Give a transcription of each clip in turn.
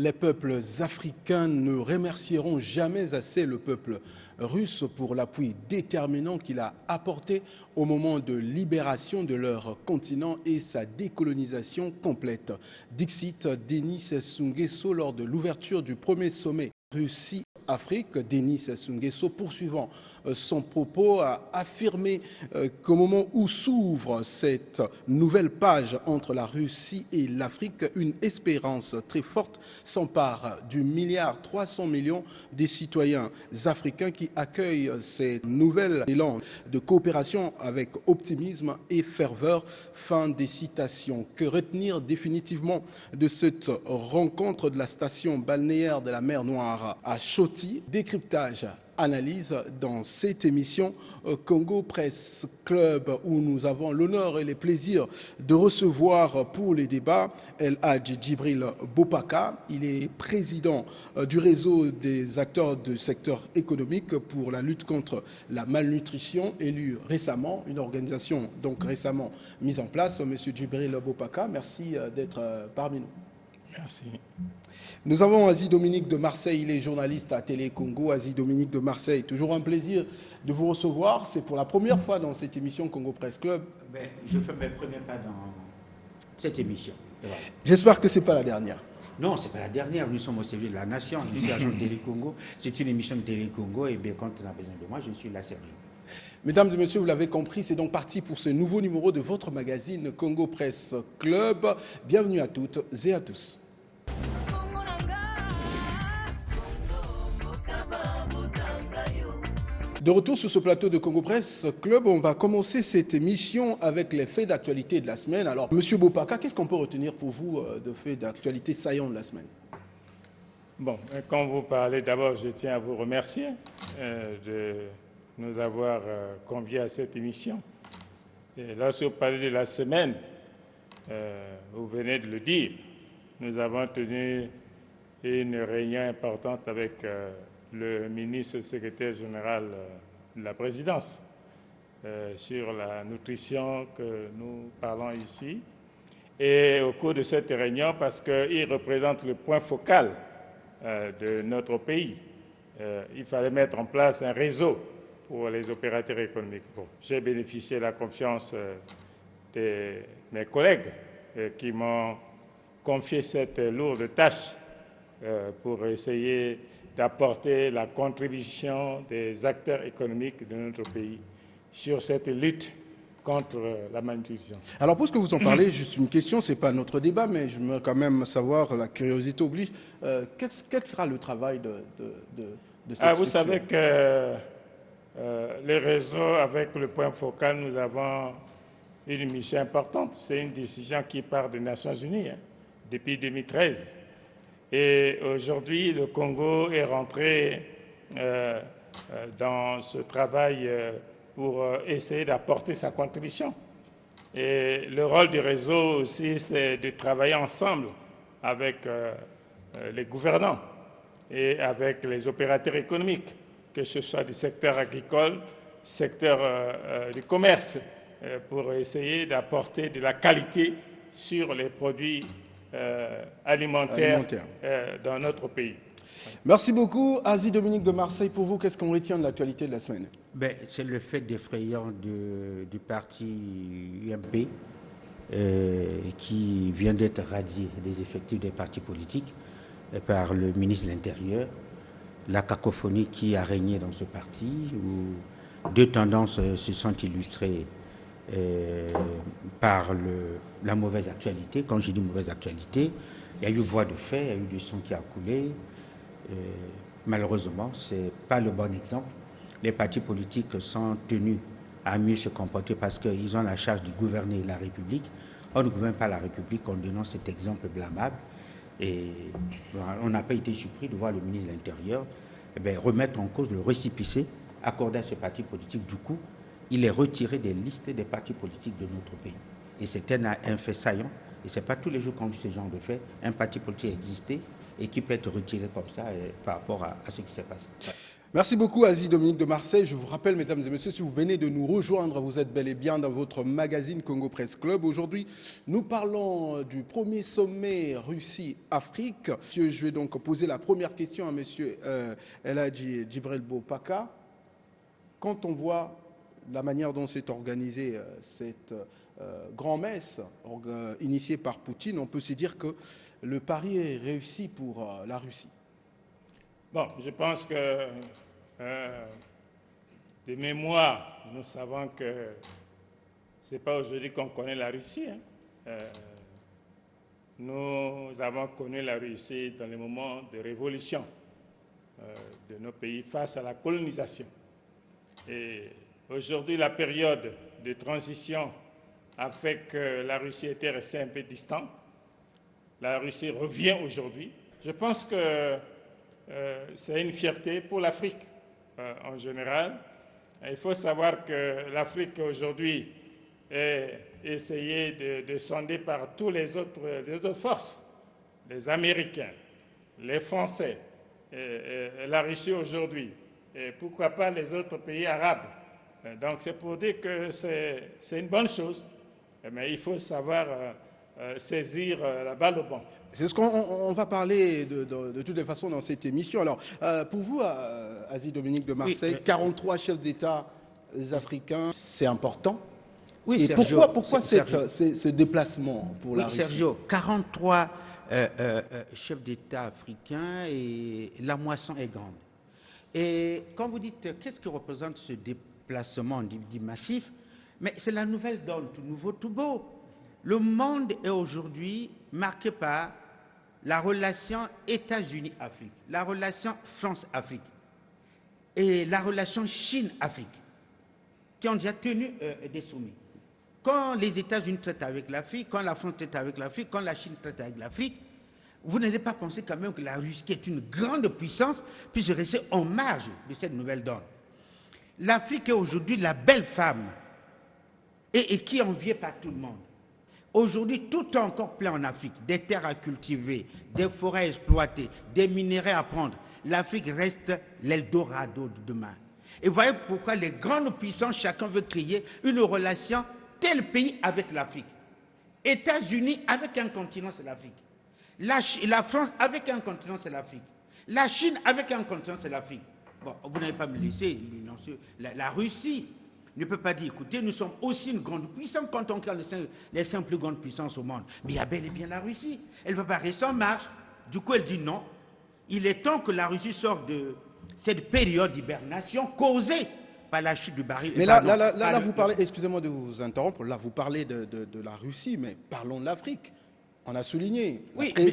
Les peuples africains ne remercieront jamais assez le peuple russe pour l'appui déterminant qu'il a apporté au moment de libération de leur continent et sa décolonisation complète. Dixit Denis Sassou Nguesso lors de l'ouverture du premier sommet Russie-Afrique. Denis Sassou Nguesso, poursuivant son propos, a affirmé qu'au moment où s'ouvre cette nouvelle page entre la Russie et l'Afrique, une espérance très forte s'empare du 1,3 milliard des citoyens africains qui accueillent ces nouvelles élans de coopération avec optimisme et ferveur. Fin des citations. Que retenir définitivement de cette rencontre de la station balnéaire de la mer Noire à Choti? Décryptage, analyse dans cette émission Congo Press Club où nous avons l'honneur et le plaisir de recevoir pour les débats El Hadj Djibril Bopaka. Il est président du réseau des acteurs du secteur économique pour la lutte contre la malnutrition, élu récemment, une organisation donc récemment mise en place. Monsieur Djibril Bopaka, merci d'être parmi nous. Merci. Nous avons Asie Dominique de Marseille, il est journaliste à Télé Congo. Asie Dominique de Marseille, toujours un plaisir de vous recevoir. C'est pour la première fois dans cette émission Congo Press Club. Je fais mes premiers pas dans cette émission. Voilà. J'espère que ce n'est pas la dernière. Non, ce n'est pas la dernière. Nous sommes au service de la nation. Je suis agent de Télé Congo. C'est une émission de Télé Congo. Et bien, quand on a besoin de moi, je suis là, Sergio. Mesdames et messieurs, vous l'avez compris, c'est donc parti pour ce nouveau numéro de votre magazine Congo Press Club. Bienvenue à toutes et à tous. De retour sur ce plateau de Congo Press Club, on va commencer cette émission avec les faits d'actualité de la semaine. Alors, Monsieur Bopaka, qu'est-ce qu'on peut retenir pour vous de faits d'actualité saillants de la semaine? Bon, quand vous parlez, d'abord, je tiens à vous remercier de nous avoir conviés à cette émission. Et lorsque vous parlez de la semaine, vous venez de le dire, nous avons tenu une réunion importante avec le ministre secrétaire général de la présidence sur la nutrition que nous parlons ici. Et au cours de cette réunion, parce qu'il représente le point focal de notre pays, il fallait mettre en place un réseau pour les opérateurs économiques. Bon, j'ai bénéficié de la confiance de mes collègues qui m'ont confié cette lourde tâche pour essayer d'apporter la contribution des acteurs économiques de notre pays sur cette lutte contre la malnutrition. Alors, puisque vous en parlez, juste une question, ce n'est pas notre débat, mais je veux quand même savoir, la curiosité oblige, quel sera le travail de cette structure? Vous savez que les réseaux, avec le point focal, nous avons une mission importante. C'est une décision qui part des Nations Unies depuis 2013. Et aujourd'hui, le Congo est rentré dans ce travail pour essayer d'apporter sa contribution. Et le rôle du réseau aussi, c'est de travailler ensemble avec les gouvernants et avec les opérateurs économiques, que ce soit du secteur agricole, secteur du commerce, pour essayer d'apporter de la qualité sur les produits alimentaires dans notre pays. Merci beaucoup. Asie Dominique de Marseille, pour vous, qu'est-ce qu'on retient de l'actualité de la semaine? C'est le fait défrayant du parti UMP qui vient d'être radié des effectifs des partis politiques par le ministre de l'Intérieur. La cacophonie qui a régné dans ce parti, où deux tendances se sont illustrées par la mauvaise actualité. Quand je dis mauvaise actualité, il y a eu voix de fait, il y a eu du sang qui a coulé. Malheureusement, ce n'est pas le bon exemple. Les partis politiques sont tenus à mieux se comporter parce qu'ils ont la charge de gouverner la République. On ne gouverne pas la République, on dénonce cet exemple blâmable. Et on n'a pas été surpris de voir le ministre de l'Intérieur remettre en cause le récépissé accordé à ce parti politique. Du coup, il est retiré des listes des partis politiques de notre pays. Et c'est un fait saillant. Et ce n'est pas tous les jours qu'on vit ce genre de fait. Un parti politique existait et qui peut être retiré comme ça par rapport à ce qui s'est passé. Merci beaucoup, Asie Dominique de Marseille. Je vous rappelle, mesdames et messieurs, si vous venez de nous rejoindre, vous êtes bel et bien dans votre magazine Congo Press Club. Aujourd'hui, nous parlons du premier sommet Russie-Afrique. Je vais donc poser la première question à monsieur Eladji Djibril Bopaka. Quand on voit la manière dont s'est organisée cette grand-messe initiée par Poutine, on peut se dire que le pari est réussi pour la Russie. Bon, je pense que de mémoire, nous savons que ce n'est pas aujourd'hui qu'on connaît la Russie. Nous avons connu la Russie dans les moments de révolution de nos pays face à la colonisation. Et aujourd'hui, la période de transition a fait que la Russie était restée un peu distante. La Russie revient aujourd'hui. Je pense que c'est une fierté pour l'Afrique en général. Il faut savoir que l'Afrique aujourd'hui est essayée de sonder par tous les autres forces, les Américains, les Français, et la Russie aujourd'hui, et pourquoi pas les autres pays arabes. Donc c'est pour dire que c'est une bonne chose, mais il faut savoir saisir la balle au bon. C'est ce qu'on va parler de toutes les façons dans cette émission. Alors, pour vous, Asie Dominique de Marseille, oui, 43 chefs d'État africains, c'est important. Oui, et Sergio, pourquoi ce déplacement pour la Russie? Sergio, 43 chefs d'État africains et la moisson est grande. Et quand vous dites qu'est-ce que représente ce déplacement dit massif, mais c'est la nouvelle donne, tout nouveau, tout beau. Le monde est aujourd'hui marqué par la relation États-Unis-Afrique, la relation France-Afrique et la relation Chine-Afrique, qui ont déjà tenu des sommets. Quand les États-Unis traitent avec l'Afrique, quand la France traite avec l'Afrique, quand la Chine traite avec l'Afrique, vous n'allez pas penser quand même que la Russie, qui est une grande puissance, puisse rester en marge de cette nouvelle donne. L'Afrique est aujourd'hui la belle femme et qui est enviée par tout le monde. Aujourd'hui, tout est encore plein en Afrique. Des terres à cultiver, des forêts à exploiter, des minéraux à prendre. L'Afrique reste l'Eldorado de demain. Et vous voyez pourquoi les grandes puissances, chacun veut créer une relation tel pays avec l'Afrique. États-Unis avec un continent, c'est l'Afrique. La France avec un continent, c'est l'Afrique. La Chine avec un continent, c'est l'Afrique. Bon, vous n'allez pas me laisser, la Russie ne peut pas dire, écoutez, nous sommes aussi une grande puissance quand on regarde les 5 plus grandes puissances au monde. Mais il y a bel et bien la Russie. Elle ne va pas rester en marche. Du coup, elle dit non. Il est temps que la Russie sorte de cette période d'hibernation causée par la chute du baril. Mais là vous parlez, excusez-moi de vous interrompre, là vous parlez de la Russie, mais parlons de l'Afrique. On a souligné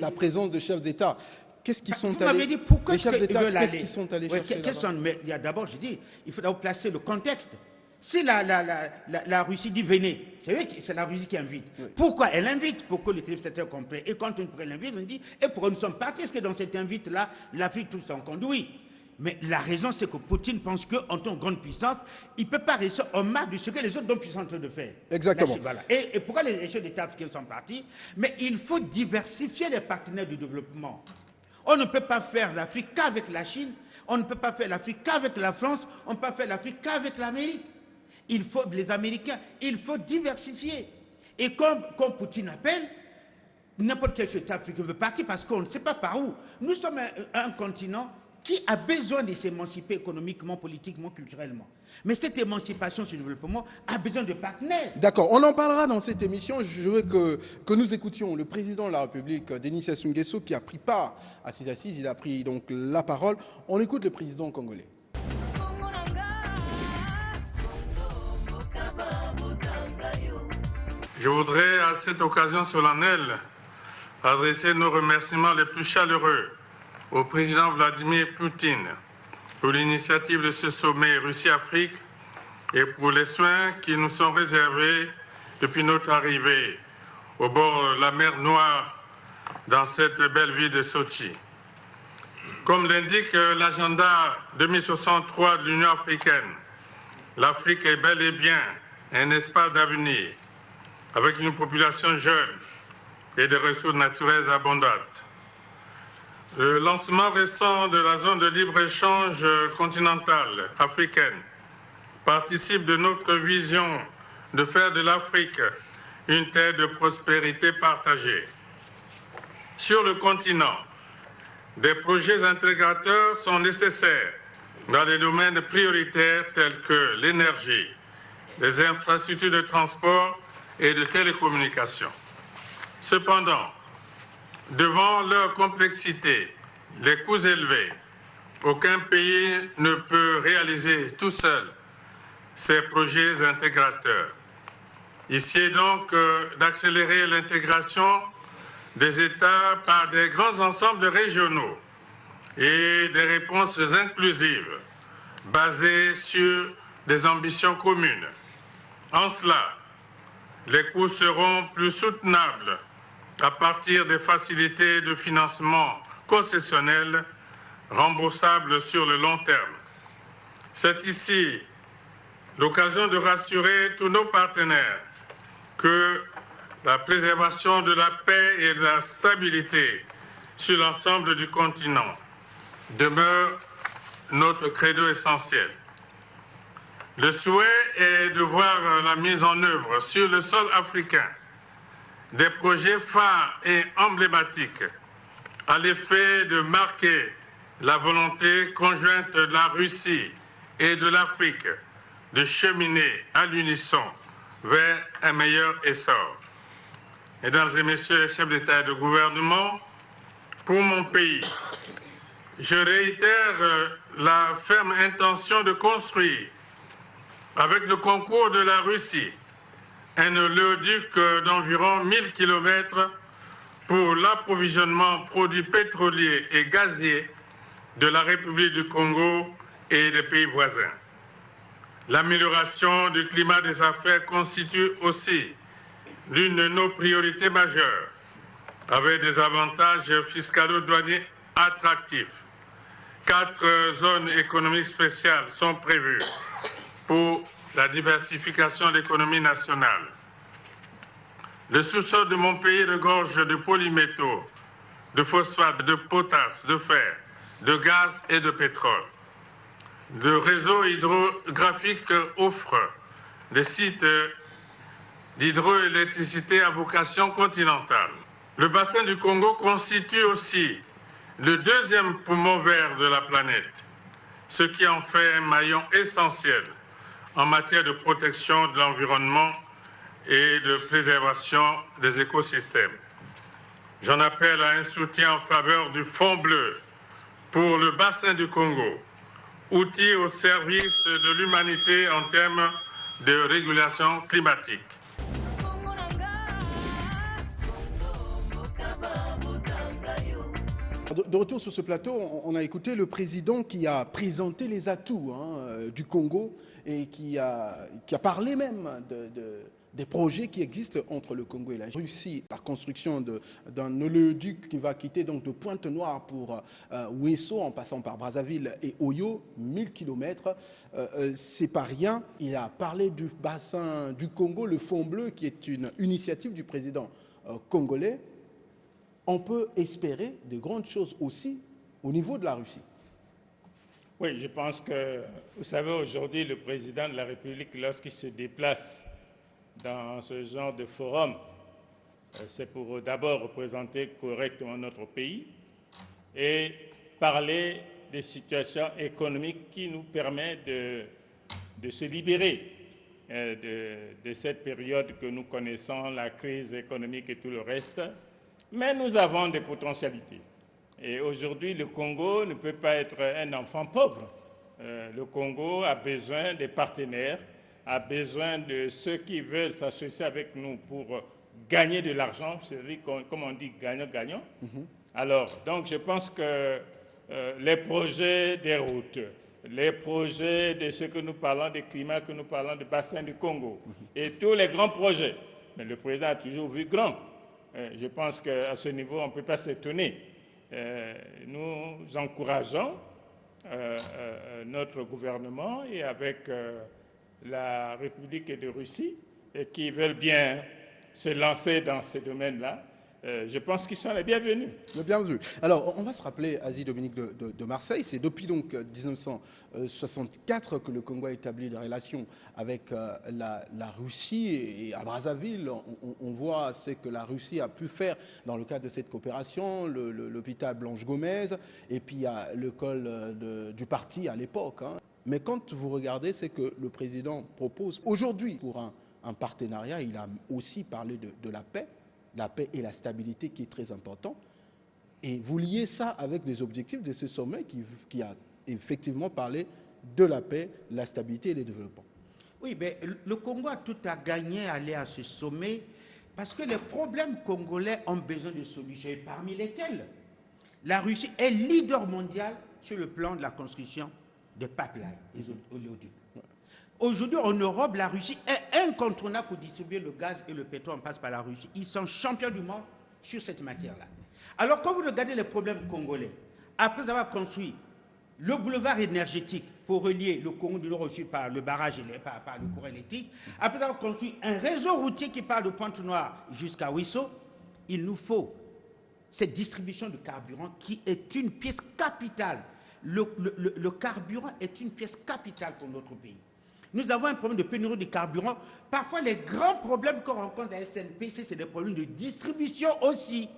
la présence de chefs d'État. Qu'est-ce qu'ils sont allés... Vous m'avez dit pourquoi les chefs d'État, qu'est-ce qu'ils sont allés chercher là-bas? D'abord, je dis, il faut d'abord placer le contexte. Si la Russie dit venez, c'est vrai que c'est la Russie qui invite. Oui. Pourquoi elle invite? Pour que le téléspectateur comprenne. Et quand on l'invite, on dit, et pourquoi nous sommes partis? Est-ce que dans cette invite-là, l'Afrique tout son compte? Oui. Mais la raison, c'est que Poutine pense qu'en tant que grande puissance, il ne peut pas rester en marge de ce que les autres grandes puissances sont en train de faire. Exactement. Voilà. Et pourquoi les chefs d'État africains sont partis? Mais il faut diversifier les partenaires du développement. On ne peut pas faire l'Afrique qu'avec la Chine, on ne peut pas faire l'Afrique qu'avec la France, on ne peut pas faire l'Afrique qu'avec l'Amérique. Il faut, les Américains, il faut diversifier. Et comme Poutine appelle, n'importe quel chef d'État africain veut partir parce qu'on ne sait pas par où. Nous sommes un continent qui a besoin de s'émanciper économiquement, politiquement, culturellement. Mais cette émancipation sur le développement a besoin de partenaires. D'accord, on en parlera dans cette émission. Je veux que nous écoutions le président de la République, Denis Sassou Nguesso, qui a pris part à ces assises. Il a pris donc la parole. On écoute le président congolais. Je voudrais, à cette occasion solennelle, adresser nos remerciements les plus chaleureux au président Vladimir Poutine pour l'initiative de ce sommet Russie-Afrique et pour les soins qui nous sont réservés depuis notre arrivée au bord de la mer Noire dans cette belle ville de Sochi. Comme l'indique l'agenda 2063 de l'Union africaine, l'Afrique est bel et bien un espace d'avenir avec une population jeune et des ressources naturelles abondantes. Le lancement récent de la zone de libre-échange continentale africaine participe de notre vision de faire de l'Afrique une terre de prospérité partagée. Sur le continent, des projets intégrateurs sont nécessaires dans des domaines prioritaires tels que l'énergie, les infrastructures de transport et de télécommunications. Cependant, devant leur complexité, les coûts élevés, aucun pays ne peut réaliser tout seul ces projets intégrateurs. Ici est donc d'accélérer l'intégration des États par des grands ensembles régionaux et des réponses inclusives basées sur des ambitions communes. En cela, les coûts seront plus soutenables à partir des facilités de financement concessionnelles remboursables sur le long terme. C'est ici l'occasion de rassurer tous nos partenaires que la préservation de la paix et de la stabilité sur l'ensemble du continent demeure notre credo essentiel. Le souhait est de voir la mise en œuvre sur le sol africain des projets phares et emblématiques à l'effet de marquer la volonté conjointe de la Russie et de l'Afrique de cheminer à l'unisson vers un meilleur essor. Mesdames et Messieurs les chefs d'État et de gouvernement, pour mon pays, je réitère la ferme intention de construire, avec le concours de la Russie, un oléoduc d'environ 1000 km pour l'approvisionnement en produits pétroliers et gaziers de la République du Congo et des pays voisins. L'amélioration du climat des affaires constitue aussi l'une de nos priorités majeures, avec des avantages fiscalo-douaniers attractifs. 4 zones économiques spéciales sont prévues pour la diversification de l'économie nationale. Le sous-sol de mon pays regorge de polymétaux, de phosphate, de potasse, de fer, de gaz et de pétrole. Le réseau hydrographique offre des sites d'hydroélectricité à vocation continentale. Le bassin du Congo constitue aussi le 2e poumon vert de la planète, ce qui en fait un maillon essentiel en matière de protection de l'environnement et de préservation des écosystèmes. J'en appelle à un soutien en faveur du Fonds bleu pour le bassin du Congo, outil au service de l'humanité en termes de régulation climatique. De retour sur ce plateau, on a écouté le président qui a présenté les atouts du Congo et qui a parlé même des projets qui existent entre le Congo et la Russie. La construction d'un oléoduc qui va quitter donc de Pointe-Noire pour Ouesso en passant par Brazzaville et Oyo, 1000 km. C'est pas rien. Il a parlé du bassin du Congo, le Fonds bleu, qui est une initiative du président congolais. On peut espérer de grandes choses aussi au niveau de la Russie. Oui, je pense que, vous savez, aujourd'hui, le président de la République, lorsqu'il se déplace dans ce genre de forum, c'est pour d'abord représenter correctement notre pays et parler des situations économiques qui nous permettent de se libérer de cette période que nous connaissons, la crise économique et tout le reste. Mais nous avons des potentialités. Et aujourd'hui, le Congo ne peut pas être un enfant pauvre. Le Congo a besoin des partenaires, a besoin de ceux qui veulent s'associer avec nous pour gagner de l'argent, c'est-à-dire, comme on dit, gagnant-gagnant. Alors, donc, je pense que les projets des routes, les projets de ce que nous parlons, des climats que nous parlons, du bassin du Congo, et tous les grands projets, mais le président a toujours vu grand. Je pense qu'à ce niveau, on ne peut pas s'étonner. Nous encourageons notre gouvernement et avec la République de Russie qui veulent bien se lancer dans ces domaines-là. je pense qu'ils sont les bienvenus. Bienvenue. Alors, on va se rappeler, Asie Dominique de Marseille, c'est depuis donc 1964 que le Congo a établi des relations avec la Russie, et à Brazzaville, on voit ce que la Russie a pu faire dans le cadre de cette coopération, l'hôpital Blanche Gomez, et puis il y a l'école du parti à l'époque. Hein. Mais quand vous regardez, c'est que le président propose aujourd'hui pour un partenariat, il a aussi parlé de la paix et la stabilité qui est très important. Et vous liez ça avec les objectifs de ce sommet qui a effectivement parlé de la paix, la stabilité et le développement. Oui, mais le Congo a tout à gagner à aller à ce sommet parce que les problèmes congolais ont besoin de solutions, et parmi lesquelles la Russie est leader mondial sur le plan de la construction des pipelines, des oléoducs. Aujourd'hui, en Europe, la Russie est incontournable pour distribuer le gaz et le pétrole. On passe par la Russie. Ils sont champions du monde sur cette matière-là. Alors, quand vous regardez les problèmes congolais, après avoir construit le boulevard énergétique pour relier le Congo du Nord au Sud par le barrage, par le courant électrique, après avoir construit un réseau routier qui part de Pointe-Noire jusqu'à Ouisso, il nous faut cette distribution de carburant qui est une pièce capitale. Le carburant est une pièce capitale pour notre pays. Nous avons un problème de pénurie de carburant. Parfois, les grands problèmes qu'on rencontre à SNPC, c'est des problèmes de distribution aussi.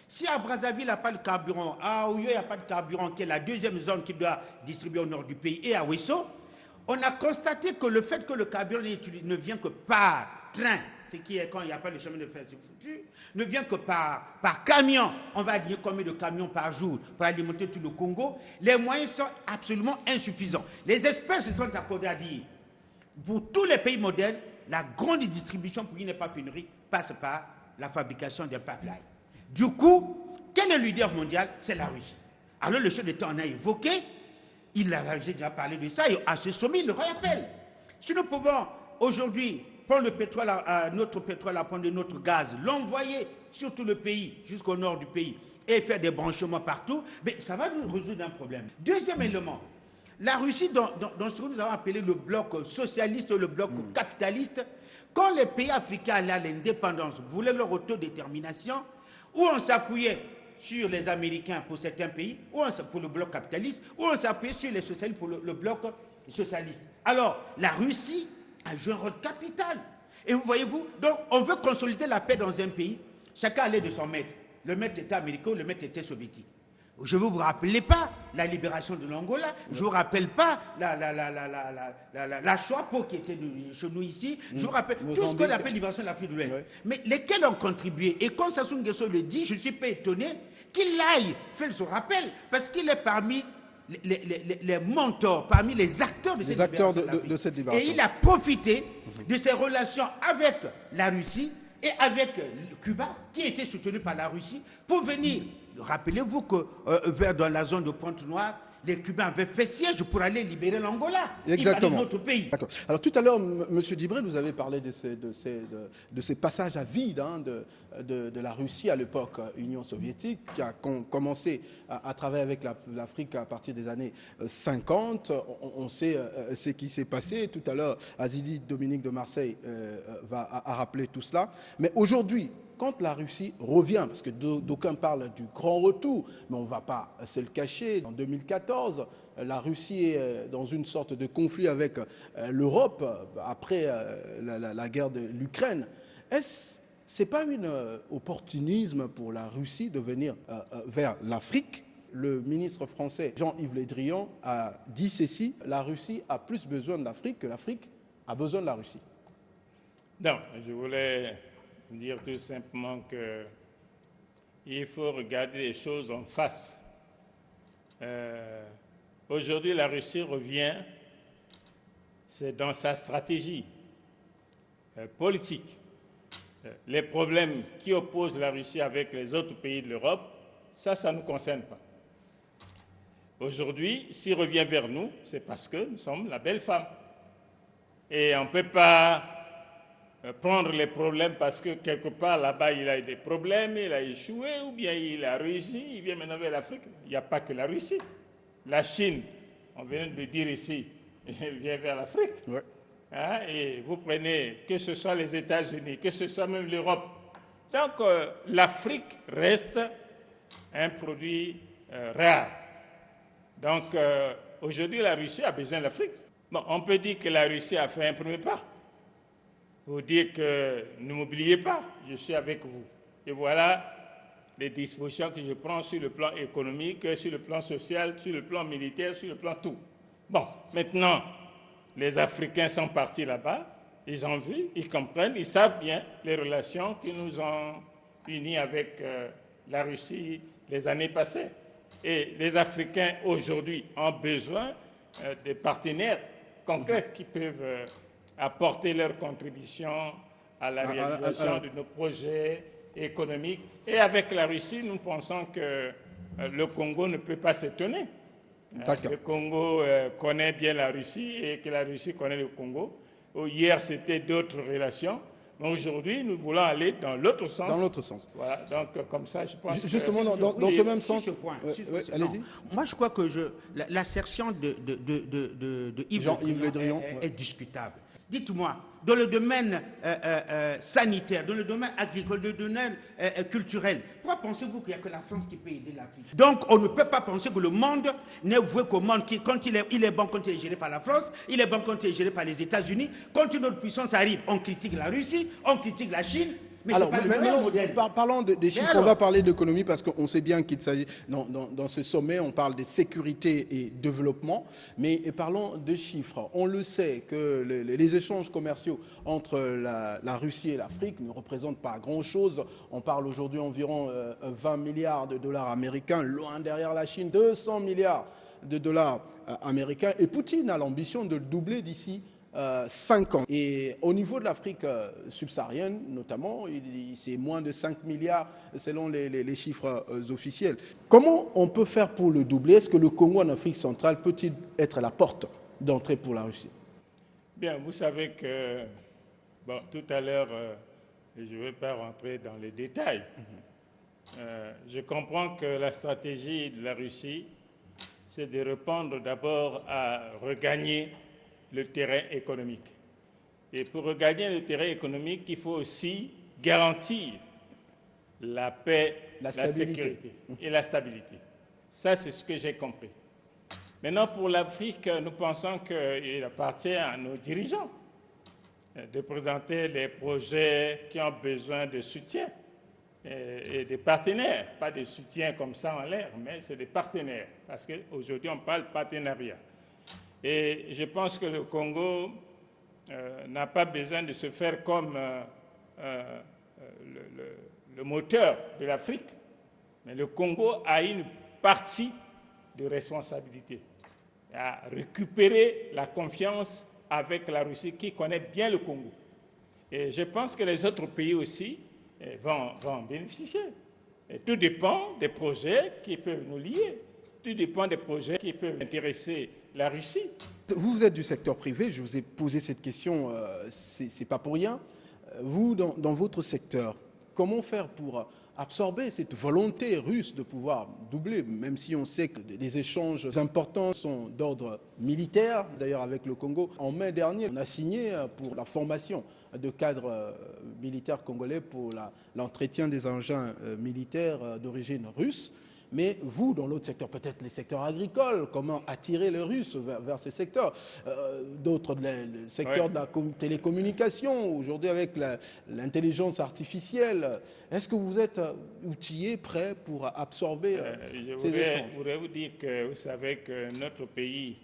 Si à Brazzaville, il n'y a pas de carburant, à Oyo, il n'y a pas de carburant, qui est la deuxième zone qui doit distribuer au nord du pays, et à Ouesso, on a constaté que le fait que le carburant ne vient que par train, ce qui est quand il n'y a pas de chemin de fer, c'est foutu, ne vient que par camion. On va dire combien de camions par jour pour alimenter tout le Congo. Les moyens sont absolument insuffisants. Les experts se sont accordés à dire, pour tous les pays modernes, la grande distribution pour qu'il n'y ait pas pénurie passe par la fabrication d'un pipeline. Du coup, quel est le leader mondial? C'est la Russie. Alors le chef d'État en a évoqué, il a déjà parlé de ça, et à ce sommet, il le rappelle. Si nous pouvons aujourd'hui prendre le pétrole, notre pétrole, à prendre notre gaz, l'envoyer sur tout le pays, jusqu'au nord du pays, et faire des branchements partout, mais ça va nous résoudre un problème. Deuxième élément, la Russie, dans ce que nous avons appelé le bloc socialiste, le bloc capitaliste, quand les pays africains allaient à l'indépendance, voulaient leur autodétermination, où on s'appuyait sur les Américains pour certains pays, ou pour le bloc capitaliste, ou on s'appuyait sur les socialistes pour le bloc socialiste. Alors, la Russie a joué un rôle capital. Et vous voyez-vous, donc on veut consolider la paix dans un pays, chacun allait de son maître. Le maître était américain, le maître était soviétique. Je ne vous rappelle pas la libération de l'Angola, je ne vous rappelle pas la Choapo qui était chez nous ici, je vous rappelle tout ce qu'on appelle libération de l'Afrique de l'Ouest. Oui. Mais lesquels ont contribué? Et quand Sassou Nguesso le dit, je ne suis pas étonné qu'il aille faire ce rappel, parce qu'il est parmi les mentors, parmi les acteurs de cette libération. Et il a profité de ses relations avec la Russie et avec Cuba, qui était soutenu par la Russie, pour venir. Rappelez-vous que dans la zone de Pointe-Noire, les Cubains avaient fait siège pour aller libérer l'Angola. Exactement. Notre pays. D'accord. Alors tout à l'heure, M. Dibré, vous avez parlé de ces passages à vide de la Russie à l'époque Union soviétique, qui a commencé à travailler avec l'Afrique à partir des années 50. On sait ce qui s'est passé. Tout à l'heure, Azidi Dominique de Marseille a rappelé tout cela. Mais aujourd'hui, quand la Russie revient, parce que d'aucuns parlent du grand retour, mais on ne va pas se le cacher, en 2014, la Russie est dans une sorte de conflit avec l'Europe après la guerre de l'Ukraine. Est-ce n'est pas un opportunisme pour la Russie de venir vers l'Afrique? Le ministre français Jean-Yves Le Drian a dit ceci: la Russie a plus besoin de l'Afrique que l'Afrique a besoin de la Russie. Non, je voulais dire tout simplement qu'il faut regarder les choses en face. Aujourd'hui, la Russie revient, c'est dans sa stratégie politique. Les problèmes qui opposent la Russie avec les autres pays de l'Europe, ça ne nous concerne pas. Aujourd'hui, s'il revient vers nous, c'est parce que nous sommes la belle femme. Et on ne peut pas prendre les problèmes parce que quelque part là-bas il a eu des problèmes, il a échoué ou bien il a réussi, il vient maintenant vers l'Afrique. Il n'y a pas que la Russie. La Chine, on vient de le dire ici, elle vient vers l'Afrique. Ouais. Hein, et vous prenez, que ce soit les États-Unis, que ce soit même l'Europe, Donc, l'Afrique reste un produit rare. Donc, aujourd'hui, la Russie a besoin de l'Afrique. Bon, on peut dire que la Russie a fait un premier pas. Pour dire que ne m'oubliez pas, je suis avec vous. Et voilà les dispositions que je prends sur le plan économique, sur le plan social, sur le plan militaire, sur le plan tout. Bon, maintenant, les Africains sont partis là-bas, ils ont vu, ils comprennent, ils savent bien les relations qui nous ont unis avec la Russie les années passées. Et les Africains aujourd'hui ont besoin de partenaires concrets qui peuvent apporter leur contribution à la réalisation de nos projets économiques. Et avec la Russie, nous pensons que le Congo ne peut pas s'étonner. Le Congo connaît bien la Russie et que la Russie connaît le Congo. Hier, c'était d'autres relations. Mais aujourd'hui, nous voulons aller dans l'autre sens. Dans l'autre sens. Voilà, donc comme ça, je pense justement, dans ce même sens. Allez-y. Moi, je crois que l'assertion de Jean-Yves Le Drian est discutable. Dites-moi, dans le domaine sanitaire, dans le domaine agricole, dans le domaine culturel, pourquoi pensez-vous qu'il n'y a que la France qui peut aider l'Afrique? Donc, on ne peut pas penser que le monde n'est voué qu'au monde qui, quand il est bon quand il est géré par la France, il est bon quand il est géré par les États-Unis. Quand une autre puissance arrive, on critique la Russie, on critique la Chine. Mais alors, parlons des chiffres, on va parler d'économie parce qu'on sait bien qu'il s'agit, dans ce sommet, on parle de sécurité et développement, mais parlons de chiffres. On le sait que les échanges commerciaux entre la Russie et l'Afrique ne représentent pas grand-chose. On parle aujourd'hui environ 20 milliards de dollars américains, loin derrière la Chine, 200 milliards de dollars américains. Et Poutine a l'ambition de le doubler d'ici 5 ans. Et au niveau de l'Afrique subsaharienne, notamment, c'est moins de 5 milliards selon les chiffres officiels. Comment on peut faire pour le doubler? Est-ce que le Congo en Afrique centrale peut-il être la porte d'entrée pour la Russie? Bien, vous savez que, bon, tout à l'heure, je ne vais pas rentrer dans les détails. Je comprends que la stratégie de la Russie, c'est de répondre d'abord à regagner le terrain économique. Et pour regagner le terrain économique, il faut aussi garantir la paix, la sécurité et la stabilité. Ça, c'est ce que j'ai compris. Maintenant, pour l'Afrique, nous pensons qu'il appartient à nos dirigeants de présenter les projets qui ont besoin de soutien et des partenaires, pas des soutiens comme ça en l'air, mais c'est des partenaires, parce qu'aujourd'hui, on parle partenariat. Et je pense que le Congo n'a pas besoin de se faire comme le moteur de l'Afrique, mais le Congo a une partie de responsabilité à récupérer la confiance avec la Russie qui connaît bien le Congo. Et je pense que les autres pays aussi vont en bénéficier. Et tout dépend des projets qui peuvent nous lier, tout dépend des projets qui peuvent intéresser la Russie. Vous êtes du secteur privé, je vous ai posé cette question, c'est pas pour rien. Vous, dans votre secteur, comment faire pour absorber cette volonté russe de pouvoir doubler, même si on sait que des échanges importants sont d'ordre militaire, d'ailleurs avec le Congo. En mai dernier, on a signé pour la formation de cadres militaires congolais pour l'entretien des engins militaires d'origine russe. Mais vous, dans l'autre secteur, peut-être les secteurs agricoles, comment attirer les Russes vers ces secteurs? D'autres, le secteur de la télécommunication, aujourd'hui avec l'intelligence artificielle. Est-ce que vous êtes outillés, prêts pour absorber ces échanges? Je voudrais vous dire que vous savez que notre pays,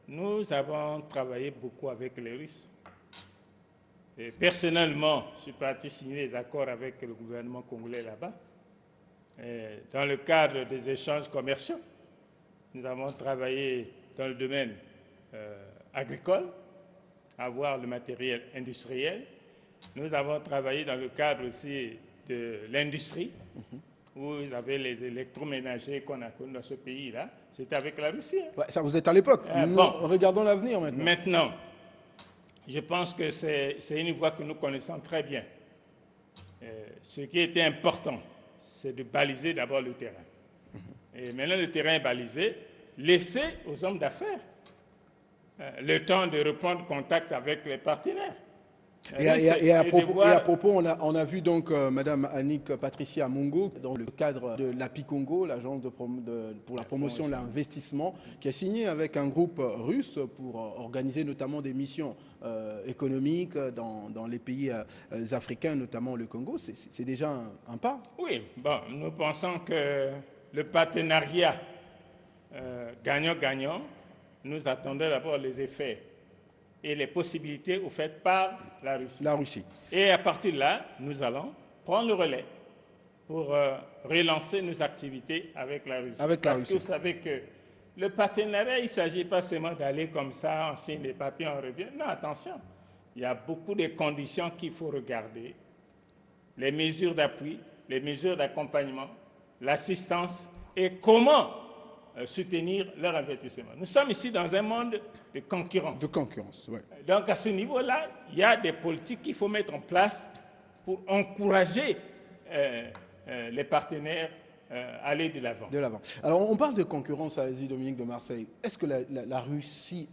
nous avons travaillé beaucoup avec les Russes. Et personnellement, je suis parti signer des accords avec le gouvernement congolais là-bas. Dans le cadre des échanges commerciaux, nous avons travaillé dans le domaine agricole, avoir le matériel industriel. Nous avons travaillé dans le cadre aussi de l'industrie, où vous avez les électroménagers qu'on a connus dans ce pays-là. C'était avec la Russie. Ouais, ça, vous êtes à l'époque. Regardons l'avenir maintenant. Maintenant, je pense que c'est une voie que nous connaissons très bien. Ce qui était important, c'est de baliser d'abord le terrain. Et maintenant, le terrain est balisé. Laissez aux hommes d'affaires le temps de reprendre contact avec les partenaires. Et à propos, on a vu donc Madame Annick Patricia Mungo, dans le cadre de l'API-Congo, l'agence pour la promotion de l'investissement, qui a signé avec un groupe russe pour organiser notamment des missions économiques dans les pays africains, notamment le Congo. C'est déjà un pas. Oui, bon, nous pensons que le partenariat gagnant-gagnant, nous attendons d'abord les effets et les possibilités offertes par la Russie. Et à partir de là, nous allons prendre le relais pour relancer nos activités avec la Russie. Parce que vous savez que le partenariat, il ne s'agit pas seulement d'aller comme ça, on signe des papiers, on revient. Non, attention, il y a beaucoup de conditions qu'il faut regarder. Les mesures d'appui, les mesures d'accompagnement, l'assistance et comment soutenir leur investissement. Nous sommes ici dans un monde de concurrence. De concurrence, oui. Donc à ce niveau-là, il y a des politiques qu'il faut mettre en place pour encourager les partenaires à aller de l'avant. Alors on parle de concurrence à l'Asie, Dominique de Marseille. Est-ce que la Russie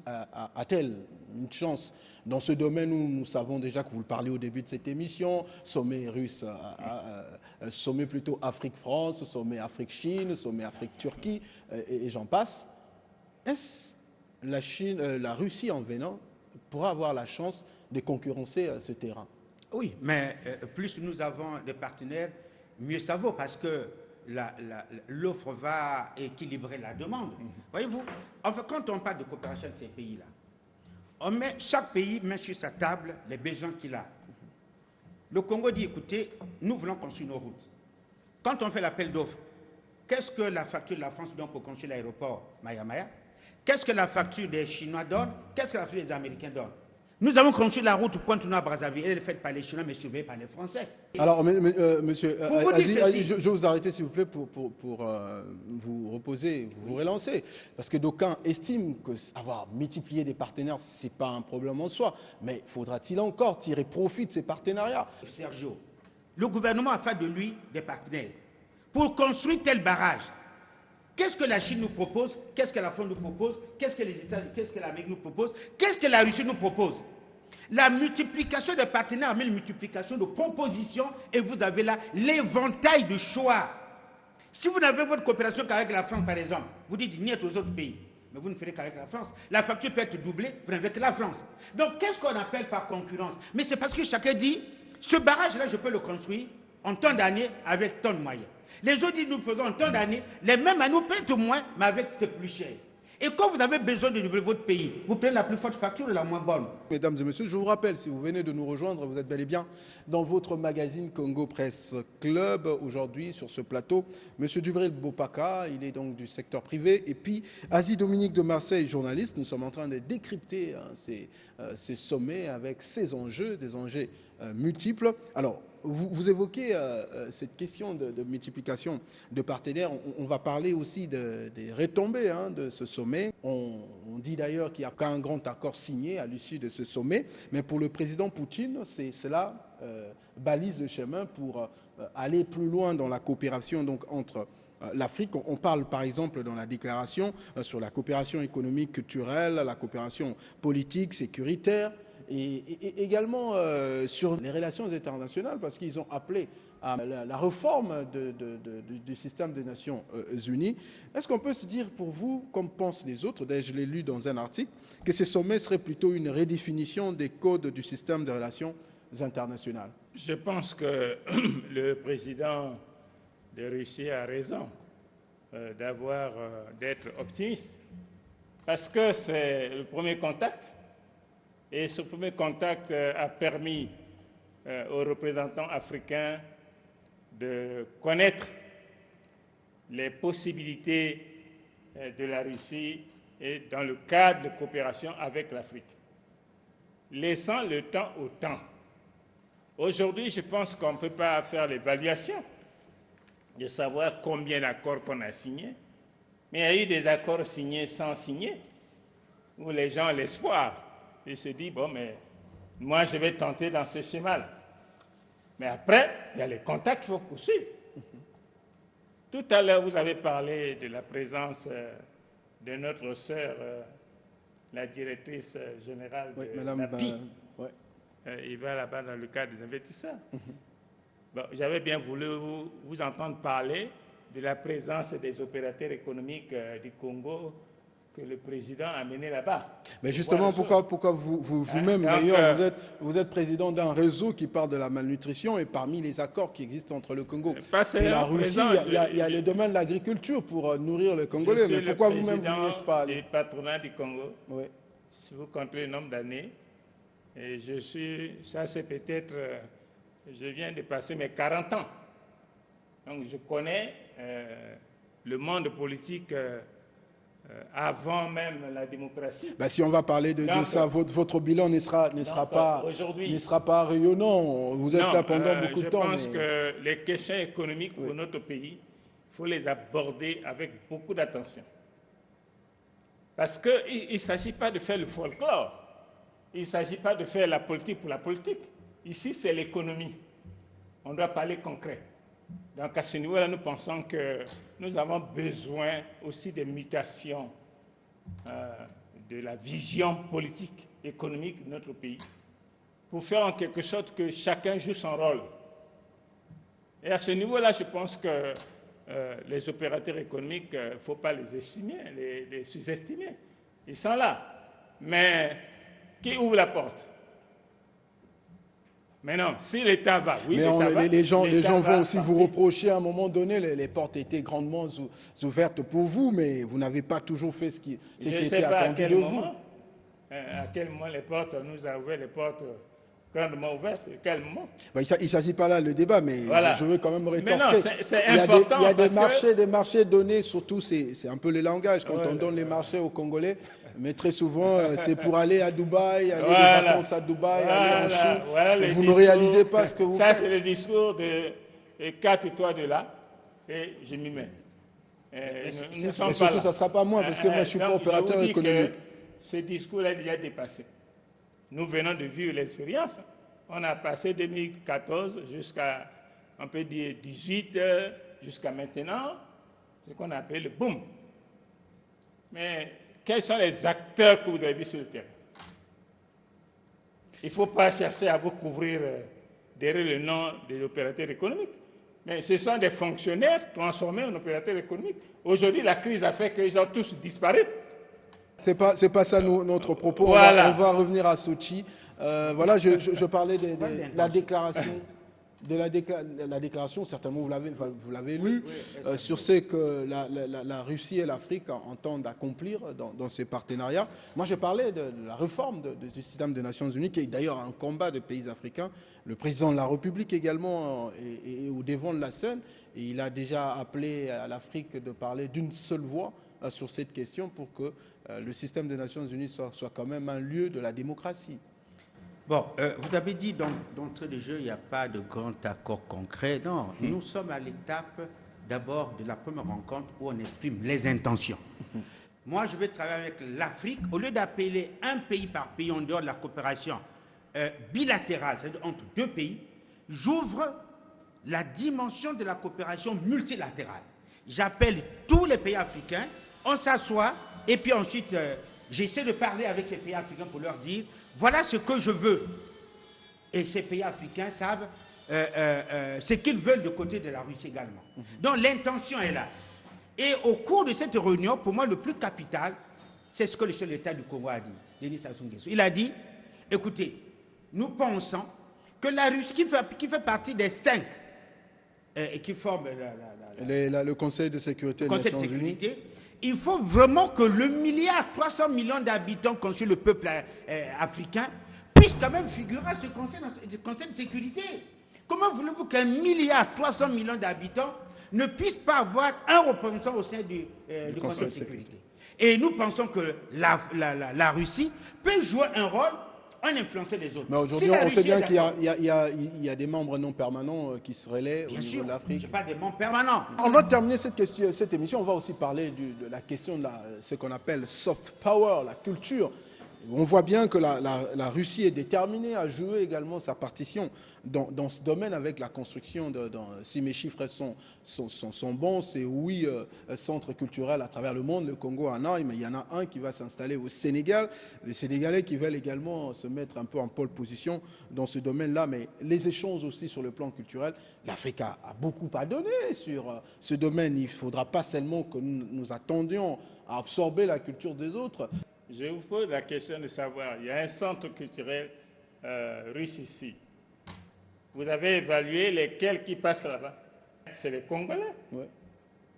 a-t-elle une chance dans ce domaine où nous savons déjà que vous le parlez au début de cette émission, sommet russe, sommet plutôt Afrique-France, sommet Afrique-Chine, sommet Afrique-Turquie, et j'en passe. Est-ce la Russie en venant pourra avoir la chance de concurrencer ce terrain? Oui, mais plus nous avons des partenaires, mieux ça vaut, parce que l'offre va équilibrer la demande. Voyez-vous, enfin, quand on parle de coopération avec ces pays-là, chaque pays met sur sa table les besoins qu'il a. Le Congo dit, écoutez, nous voulons construire nos routes. Quand on fait l'appel d'offres, qu'est-ce que la facture de la France donne pour construire l'aéroport Maya-Maya? Qu'est-ce que la facture des Chinois donne? Qu'est-ce que la facture des Américains donne? Nous avons construit la route Pointe-Noire-Brazzaville. Elle est faite par les Chinois, mais surveillée par les Français. Alors, monsieur, je vais vous arrêter, s'il vous plaît, pour vous reposer, vous relancer. Parce que d'aucuns estiment qu'avoir multiplié des partenaires, ce n'est pas un problème en soi. Mais faudra-t-il encore tirer profit de ces partenariats? Sergio, le gouvernement a fait de lui des partenaires. Pour construire tel barrage, qu'est-ce que la Chine nous propose? Qu'est-ce que la France nous propose? Qu'est-ce que les États-Unis, qu'est-ce que l'Amérique nous propose? Qu'est-ce que la Russie nous propose? La multiplication des partenaires amène une multiplication de propositions et vous avez là l'éventail de choix. Si vous n'avez votre coopération qu'avec la France, par exemple, vous dites niet aux autres pays, mais vous ne ferez qu'avec la France. La facture peut être doublée, vous n'avez que la France. Donc, qu'est-ce qu'on appelle par concurrence? Mais c'est parce que chacun dit, ce barrage-là, je peux le construire en tant d'années avec tant de moyens. Les autres disent, nous le faisons en tant d'années, les mêmes années, peut-être moins, mais avec c'est plus cher. Et quand vous avez besoin de développer votre pays, vous prenez la plus forte facture et la moins bonne. Mesdames et messieurs, je vous rappelle, si vous venez de nous rejoindre, vous êtes bel et bien dans votre magazine Congo Presse Club. Aujourd'hui, sur ce plateau, M. Djibril Bopaka, il est donc du secteur privé. Et puis, Asie Dominique de Marseille, journaliste. Nous sommes en train de décrypter ces sommets avec ces enjeux, des enjeux multiples. Alors, vous évoquez cette question de multiplication de partenaires. On va parler aussi des retombées de ce sommet. On dit d'ailleurs qu'il n'y a qu'un grand accord signé à l'issue de ce sommet. Mais pour le président Poutine, cela balise le chemin pour aller plus loin dans la coopération donc, entre l'Afrique. On parle par exemple dans la déclaration sur la coopération économique, culturelle, la coopération politique, sécuritaire. Et également sur les relations internationales, parce qu'ils ont appelé à la réforme du système des Nations Unies. Est-ce qu'on peut se dire pour vous, comme pensent les autres, d'ailleurs je l'ai lu dans un article, que ces sommets seraient plutôt une redéfinition des codes du système des relations internationales? Je pense que le président de Russie a raison d'être optimiste, parce que c'est le premier contact. Et ce premier contact a permis aux représentants africains de connaître les possibilités de la Russie et dans le cadre de coopération avec l'Afrique, laissant le temps au temps. Aujourd'hui, je pense qu'on ne peut pas faire l'évaluation de savoir combien d'accords qu'on a signés, mais il y a eu des accords signés sans signer, où les gens ont l'espoir. Il se dit, bon, mais moi, je vais tenter dans ce schéma-là. Mais après, il y a les contacts qu'il faut poursuivre. Tout à l'heure, vous avez parlé de la présence de notre sœur, la directrice générale de l'API. il va là-bas dans le cadre des investisseurs. Bon, j'avais bien voulu vous entendre parler de la présence des opérateurs économiques du Congo que le président a mené là-bas. Mais justement, pourquoi vous-même, d'ailleurs, vous êtes président d'un réseau qui parle de la malnutrition et parmi les accords qui existent entre le Congo et la Russie, il y a le domaine de l'agriculture pour nourrir les Congolais. Mais pourquoi vous-même vous n'y êtes pas allé? Du patronat du Congo. Oui. Si vous comptez le nombre d'années, et ça c'est peut-être, je viens de passer mes 40 ans. Donc je connais le monde politique avant même la démocratie. Si on va parler de ça, votre bilan ne sera pas rayonnant. Vous êtes là pendant beaucoup de temps. Je pense que les questions économiques pour notre pays, il faut les aborder avec beaucoup d'attention. Parce qu'il ne s'agit pas de faire le folklore. Il ne s'agit pas de faire la politique pour la politique. Ici, c'est l'économie. On doit parler concret. Donc, à ce niveau-là, nous pensons que nous avons besoin aussi de mutations de la vision politique, économique de notre pays pour faire en quelque sorte que chacun joue son rôle. Et à ce niveau-là, je pense que les opérateurs économiques, il ne faut pas les sous-estimer. Ils sont là. Mais qui ouvre la porte? Mais non, si l'État va, oui, les gens vont aussi vous reprocher à un moment donné, les portes étaient grandement ouvertes pour vous, mais vous n'avez pas toujours fait ce qui était attendu de vous. À quel moment les portes, nous avons ouvert les portes grandement ouvertes, à quel moment? Il ne s'agit pas là le débat, mais voilà. Je veux quand même rétorquer. Mais non, c'est important. Il y a des marchés donnés, surtout c'est un peu le langage, quand on donne les marchés aux Congolais. Mais très souvent, c'est pour aller à Dubaï, aller de vacances à Dubaï, aller en Chine. Vous ne réalisez pas ce que vous faites. Ça, c'est le discours de 4 étoiles de là, et je m'y mets. Nous sommes pas surtout, là. Ça ne sera pas moi, parce que moi, je ne suis pas opérateur économique. Ce discours-là est déjà dépassé. Nous venons de vivre l'expérience. On a passé 2014 jusqu'à, on peut dire, 2018, jusqu'à maintenant, ce qu'on appelle le boom. Mais quels sont les acteurs que vous avez vus sur le terrain? Il ne faut pas chercher à vous couvrir derrière le nom des opérateurs économiques. Mais ce sont des fonctionnaires transformés en opérateurs économiques. Aujourd'hui, la crise a fait qu'ils ont tous disparu. C'est pas ça notre propos. Voilà. On va revenir à Sochi. Voilà, je parlais de la déclaration. De la déclaration, certainement vous l'avez lu, sur ce que la Russie et l'Afrique entendent accomplir dans ces partenariats. Moi, j'ai parlé de la réforme du système des Nations Unies, qui est d'ailleurs un combat de pays africains. Le président de la République également est au devant de la scène. Et il a déjà appelé à l'Afrique de parler d'une seule voix sur cette question pour que le système des Nations Unies soit quand même un lieu de la démocratie. Bon, vous avez dit d'entrée de jeu, il n'y a pas de grand accord concret. Non, nous sommes à l'étape d'abord de la première rencontre où on exprime les intentions. Moi, je vais travailler avec l'Afrique. Au lieu d'appeler un pays par pays en dehors de la coopération bilatérale, c'est-à-dire entre deux pays, j'ouvre la dimension de la coopération multilatérale. J'appelle tous les pays africains, on s'assoit et puis ensuite j'essaie de parler avec ces pays africains pour leur dire voilà ce que je veux. Et ces pays africains savent ce qu'ils veulent de côté de la Russie également. Donc l'intention est là. Et au cours de cette réunion, pour moi, le plus capital, c'est ce que le chef de l'État du Congo a dit, Denis Sassou Nguesso. Il a dit, écoutez, nous pensons que la Russie, qui fait partie des 5 et qui forment le Conseil de sécurité des Nations Unies, il faut vraiment que le 300 milliards d'habitants constituent le peuple africain puisse quand même figurer à ce conseil de sécurité. Comment voulez-vous qu'un 300 milliards d'habitants ne puisse pas avoir un représentant au sein du Conseil de sécurité? Et nous pensons que la Russie peut jouer un rôle en influencer les autres. Mais aujourd'hui, on sait bien qu'il y a des membres non permanents qui se relaient au niveau de l'Afrique. Bien sûr, pas des membres permanents. On va terminer cette émission. On va aussi parler de la question de ce qu'on appelle soft power, la culture On voit bien que la Russie est déterminée à jouer également sa partition dans ce domaine avec la construction si mes chiffres sont bons, c'est 8 centres culturels à travers le monde. Le Congo en a, mais il y en a un qui va s'installer au Sénégal. Les Sénégalais qui veulent également se mettre un peu en pole position dans ce domaine-là, mais les échanges aussi sur le plan culturel. L'Afrique a beaucoup à donner sur ce domaine. Il ne faudra pas seulement que nous attendions à absorber la culture des autres. Je vous pose la question de savoir, il y a un centre culturel russe ici. Vous avez évalué lesquels qui passent là-bas? C'est les Congolais. Ouais.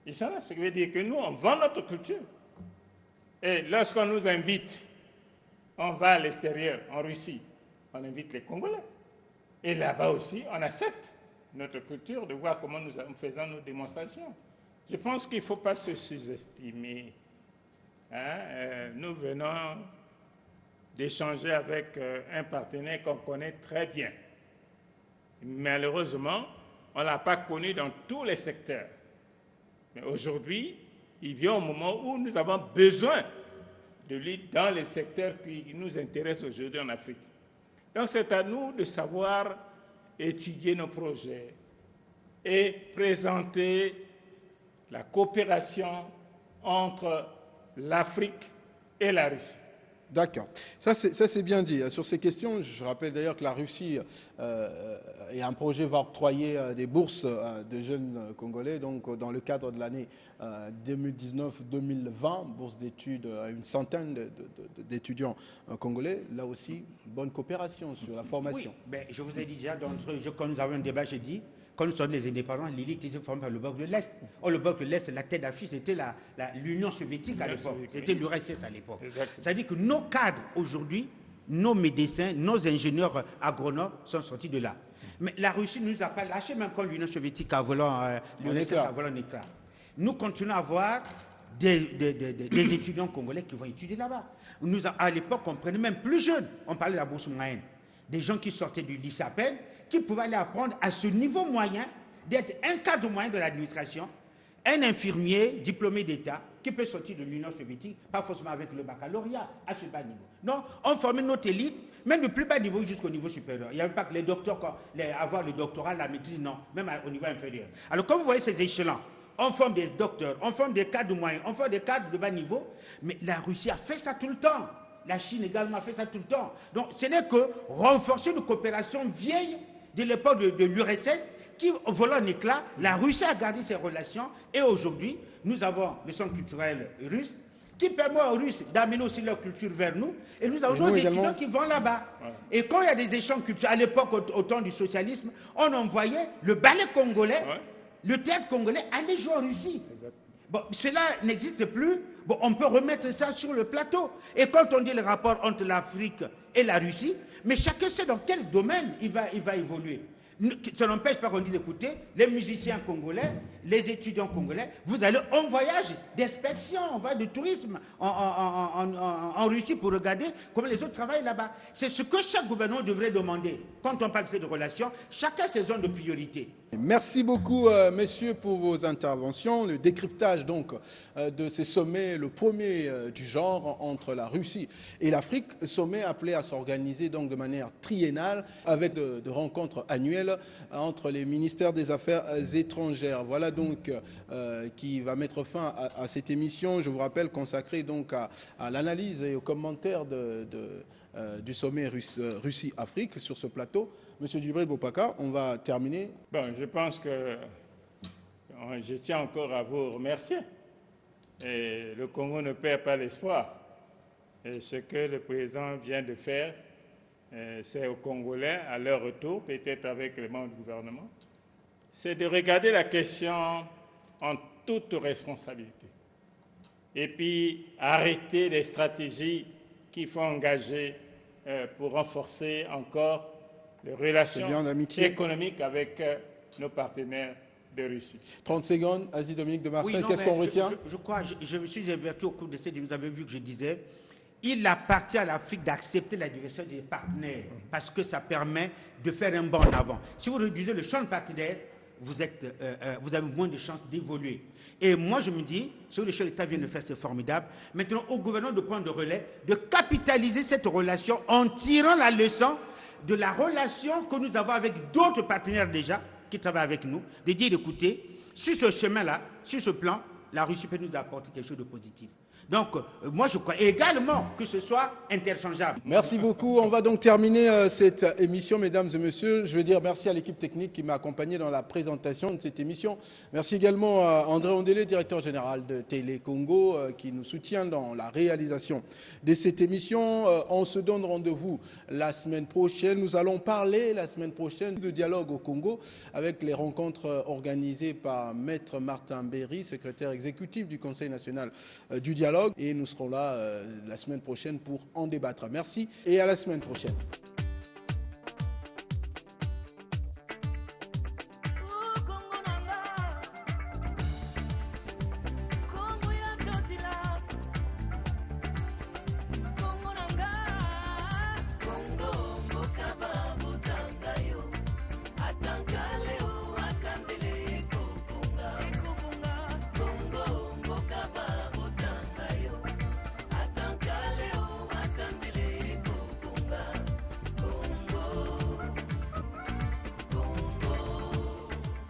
Ils sont là, ce qui veut dire que nous, on vend notre culture. Et lorsqu'on nous invite, on va à l'extérieur, en Russie, on invite les Congolais. Et là-bas aussi, on accepte notre culture, de voir comment nous faisons nos démonstrations. Je pense qu'il ne faut pas se sous-estimer. Nous venons d'échanger avec un partenaire qu'on connaît très bien. Malheureusement, on ne l'a pas connu dans tous les secteurs. Mais aujourd'hui, il vient au moment où nous avons besoin de lui dans les secteurs qui nous intéressent aujourd'hui en Afrique. Donc c'est à nous de savoir étudier nos projets et présenter la coopération entre l'Afrique et la Russie. D'accord. Ça, c'est bien dit. Sur ces questions, je rappelle d'ailleurs que la Russie et un projet va octroyer des bourses de jeunes Congolais, donc dans le cadre de l'année 2019-2020, bourse d'études à une centaine d'étudiants congolais. Là aussi, bonne coopération sur la formation. Oui, mais je vous ai dit déjà, quand nous avons un débat, j'ai dit, quand nous sommes les indépendants, l'élite était formée par le bloc de l'Est. Or, le bloc de l'Est, la tête d'affiche, c'était l'Union soviétique à l'époque. C'était l'URSS à l'époque. C'est-à-dire que nos cadres aujourd'hui, nos médecins, nos ingénieurs agronomes sont sortis de là. Mais la Russie ne nous a pas lâchés, même quand l'Union soviétique a volé l'URSS a volé un éclat. Nous continuons à avoir des étudiants congolais qui vont étudier là-bas. À l'époque, on prenait même plus jeunes. On parlait de la bourse moyenne. Des gens qui sortaient du lycée à peine, qui pouvaient aller apprendre à ce niveau moyen, d'être un cadre moyen de l'administration, un infirmier diplômé d'État qui peut sortir de l'Union soviétique, pas forcément avec le baccalauréat, à ce bas niveau. Non, on formait notre élite, même du plus bas niveau jusqu'au niveau supérieur. Il n'y avait pas que les docteurs, avoir le doctorat, la maîtrise, non, même au niveau inférieur. Alors, comme vous voyez ces échelons, on forme des docteurs, on forme des cadres moyens, on forme des cadres de bas niveau, mais la Russie a fait ça tout le temps. La Chine également a fait ça tout le temps. Donc, ce n'est que renforcer une coopération vieille de l'époque de l'URSS qui vole en éclat. La Russie a gardé ses relations et aujourd'hui, nous avons le centre culturel russe qui permet aux Russes d'amener aussi leur culture vers nous et nous avons nos étudiants qui vont là-bas. Ouais. Et quand il y a des échanges culturels, à l'époque, au temps du socialisme, on envoyait le ballet congolais, le théâtre congolais aller jouer en Russie. Exact. Bon, cela n'existe plus. Bon, on peut remettre ça sur le plateau. Et quand on dit le rapport entre l'Afrique et la Russie, mais chacun sait dans quel domaine il va évoluer. Ça n'empêche pas qu'on dise, écoutez, les musiciens congolais, les étudiants congolais, vous allez en voyage d'inspection, on va de tourisme en Russie pour regarder comment les autres travaillent là-bas. C'est ce que chaque gouvernement devrait demander. Quand on parle de ces relations, chacun ses zones de priorité. Merci beaucoup, messieurs, pour vos interventions. Le décryptage donc de ces sommets, le premier du genre entre la Russie et l'Afrique, sommet appelé à s'organiser donc de manière triennale avec de rencontres annuelles entre les ministères des Affaires étrangères. Voilà donc qui va mettre fin à cette émission, je vous rappelle, consacrée donc à l'analyse et aux commentaires du sommet Russie-Afrique sur ce plateau. Monsieur Djibril Bopaka, on va terminer. Bon, je pense que je tiens encore à vous remercier. Et le Congo ne perd pas l'espoir. Et ce que le président vient de faire, c'est aux Congolais, à leur retour, peut-être avec les membres du gouvernement, c'est de regarder la question en toute responsabilité. Et puis arrêter les stratégies qu'il faut engager pour renforcer encore les relations économiques avec nos partenaires de Russie. 30 secondes, Asie Dominique de Marseille, qu'est-ce qu'on retient? Je crois, je me suis averti au cours de cette, vous avez vu que je disais, il appartient à l'Afrique d'accepter la direction des partenaires parce que ça permet de faire un bond en avant. Si vous réduisez le champ de partenaires, vous avez moins de chances d'évoluer. Et moi, je me dis, ce que le chef de l'État vient de faire, c'est formidable. Maintenant, au gouvernement de prendre le relais, de capitaliser cette relation en tirant la leçon de la relation que nous avons avec d'autres partenaires déjà, qui travaillent avec nous, de dire, écoutez, sur ce chemin-là, sur ce plan, la Russie peut nous apporter quelque chose de positif. Donc, moi, je crois également que ce soit interchangeable. Merci beaucoup. On va donc terminer cette émission, mesdames et messieurs. Je veux dire merci à l'équipe technique qui m'a accompagné dans la présentation de cette émission. Merci également à André Ondélé, directeur général de Télé Congo, qui nous soutient dans la réalisation de cette émission. On se donne rendez-vous la semaine prochaine. Nous allons parler la semaine prochaine de dialogue au Congo avec les rencontres organisées par Maître Martin Berry, secrétaire exécutif du Conseil national du dialogue. Et nous serons là la semaine prochaine pour en débattre. Merci et à la semaine prochaine.